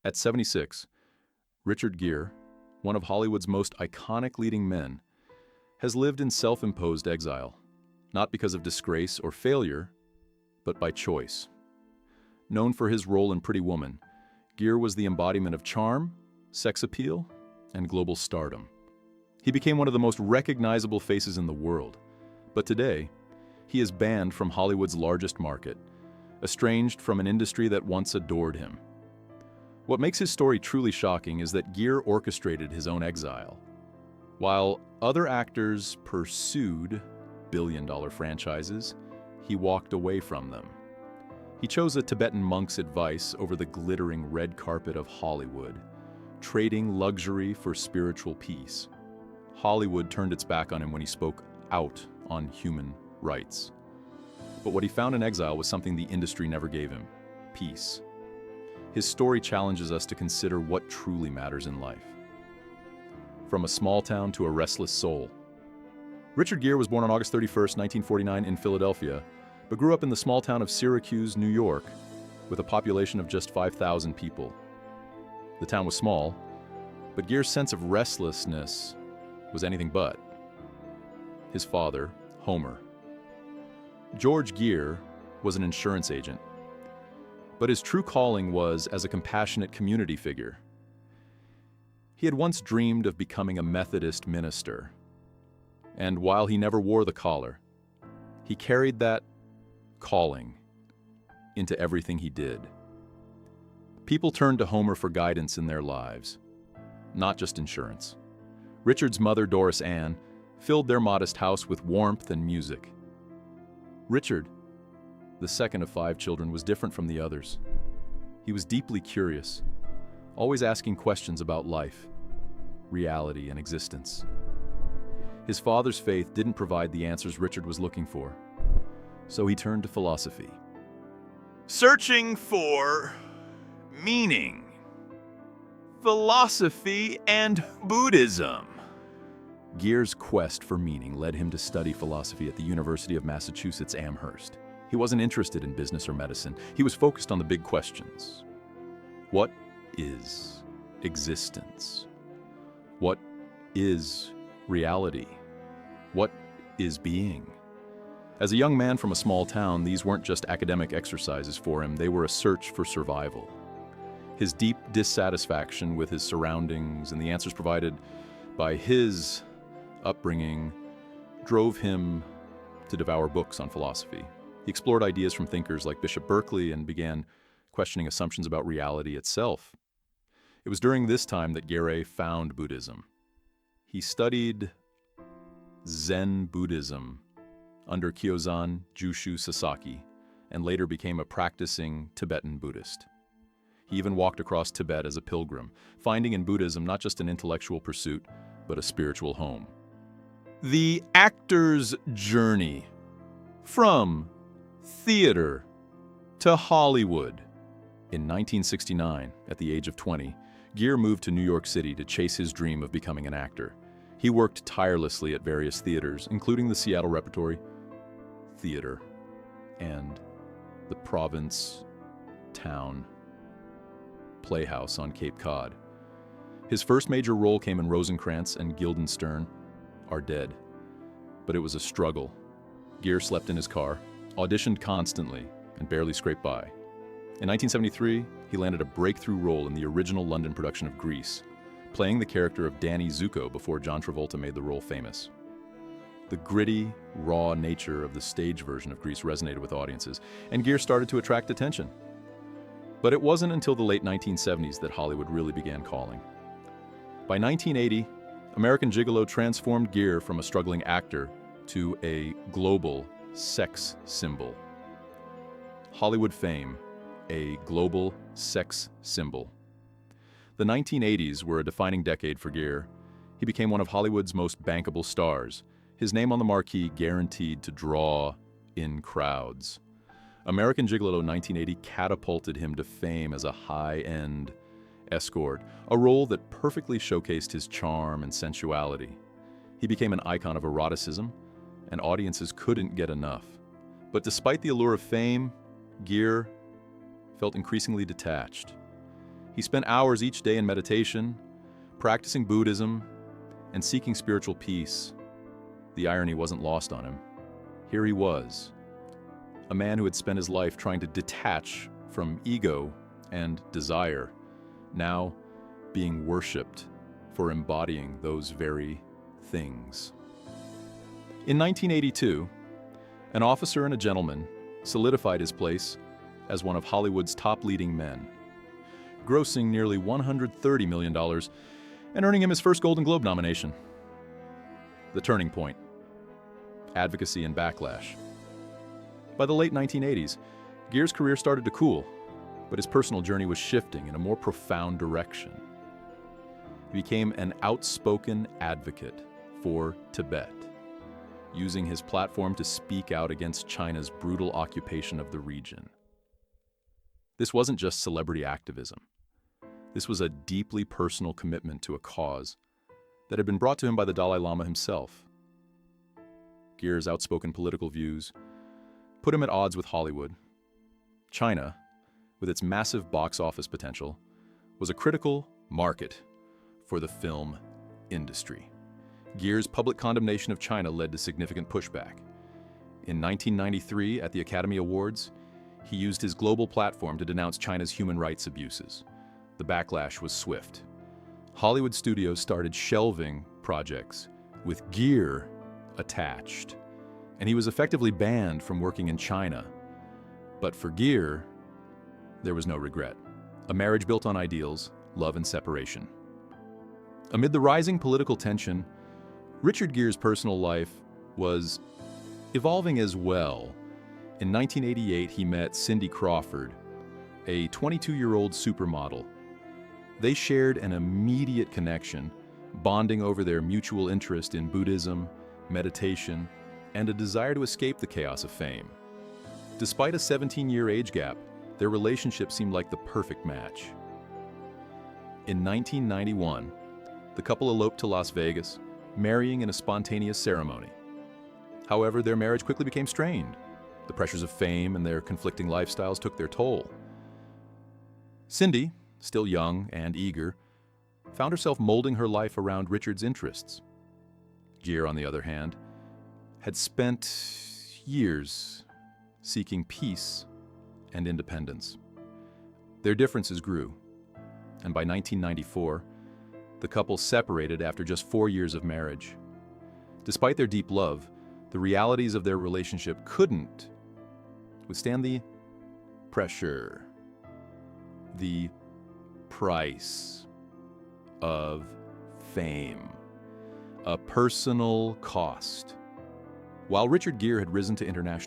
At 76, Richard Gere, one of Hollywood's most iconic leading men, has lived in self-imposed exile, not because of disgrace or failure, but by choice. Known for his role in Pretty Woman, Gere was the embodiment of charm, sex appeal, and global stardom. He became one of the most recognizable faces in the world, but today, he is banned from Hollywood's largest market, estranged from an industry that once adored him. What makes his story truly shocking is that Gere orchestrated his own exile. While other actors pursued billion-dollar franchises, he walked away from them. He chose a Tibetan monk's advice over the glittering red carpet of Hollywood, trading luxury for spiritual peace. Hollywood turned its back on him when he spoke out on human rights. But what he found in exile was something the industry never gave him: peace. His story challenges us to consider what truly matters in life. From a small town to a restless soul. Richard Gere was born on August 31st, 1949 in Philadelphia, but grew up in the small town of Syracuse, New York, with a population of just 5,000 people. The town was small, but Gere's sense of restlessness was anything but. His father, Homer. George Gere was an insurance agent, but his true calling was as a compassionate community figure. He had once dreamed of becoming a Methodist minister, and while he never wore the collar, he carried that calling into everything he did. People turned to Homer for guidance in their lives, not just insurance. Richard's mother, Doris Ann, filled their modest house with warmth and music. Richard, the second of 5 children, was different from the others. He was deeply curious, always asking questions about life, reality, and existence. His father's faith didn't provide the answers Richard was looking for, so he turned to philosophy. Searching for meaning, philosophy, and Buddhism. Gere's quest for meaning led him to study philosophy at the University of Massachusetts Amherst. He wasn't interested in business or medicine. He was focused on the big questions. What is existence? What is reality? What is being? As a young man from a small town, these weren't just academic exercises for him, they were a search for survival. His deep dissatisfaction with his surroundings and the answers provided by his upbringing drove him to devour books on philosophy. He explored ideas from thinkers like Bishop Berkeley and began questioning assumptions about reality itself. It was during this time that Gere found Buddhism. He studied Zen Buddhism under Kyozan Jushu Sasaki and later became a practicing Tibetan Buddhist. He even walked across Tibet as a pilgrim, finding in Buddhism not just an intellectual pursuit, but a spiritual home. The actor's journey from theater to Hollywood. In 1969, at the age of 20, Gere moved to New York City to chase his dream of becoming an actor. He worked tirelessly at various theaters, including the Seattle Repertory Theater and the Province Town Playhouse on Cape Cod. His first major role came in Rosencrantz and Guildenstern Are Dead, but it was a struggle. Gere slept in his car, auditioned constantly, and barely scraped by. In 1973, he landed a breakthrough role in the original London production of Grease, playing the character of Danny Zuko before John Travolta made the role famous. The gritty, raw nature of the stage version of Grease resonated with audiences, and Gere started to attract attention. But it wasn't until the late 1970s that Hollywood really began calling. By 1980, American Gigolo transformed Gere from a struggling actor to a global sex symbol. Hollywood fame, a global sex symbol. The 1980s were a defining decade for Gere. He became one of Hollywood's most bankable stars, his name on the marquee guaranteed to draw in crowds. American Gigolo 1980 catapulted him to fame as a high-end escort, a role that perfectly showcased his charm and sensuality. He became an icon of eroticism, and audiences couldn't get enough. But despite the allure of fame, Gere felt increasingly detached. He spent hours each day in meditation, practicing Buddhism, and seeking spiritual peace. The irony wasn't lost on him. Here he was, a man who had spent his life trying to detach from ego and desire, now being worshipped for embodying those very things. In 1982, an officer and a gentleman solidified his place as one of Hollywood's top leading men, grossing nearly $130 million and earning him his first Golden Globe nomination. The turning point: advocacy and backlash. By the late 1980s, Gere's career started to cool, but his personal journey was shifting in a more profound direction. He became an outspoken advocate for Tibet, using his platform to speak out against China's brutal occupation of the region. This wasn't just celebrity activism. This was a deeply personal commitment to a cause that had been brought to him by the Dalai Lama himself. Gere's outspoken political views put him at odds with Hollywood. China, with its massive box office potential, was a critical market for the film industry. Gere's public condemnation of China led to significant pushback. In 1993, at the Academy Awards, he used his global platform to denounce China's human rights abuses. The backlash was swift. Hollywood studios started shelving projects with Gere attached, and he was effectively banned from working in China. But for Gere, there was no regret. A marriage built on ideals, love and separation. Amid the rising political tension, Richard Gere's personal life was evolving as well. In 1988, he met Cindy Crawford, a 22-year-old supermodel. They shared an immediate connection, bonding over their mutual interest in Buddhism, meditation, and a desire to escape the chaos of fame. Despite a 17-year age gap, their relationship seemed like the perfect match. In 1991, the couple eloped to Las Vegas, marrying in a spontaneous ceremony. However, their marriage quickly became strained. The pressures of fame and their conflicting lifestyles took their toll. Cindy, still young and eager, found herself molding her life around Richard's interests. Gere, on the other hand, had spent years seeking peace and independence. Their differences grew, and by 1994, the couple separated after just 4 years of marriage. Despite their deep love, the realities of their relationship couldn't withstand the pressure, the price of fame, a personal cost. While Richard Gere had risen to international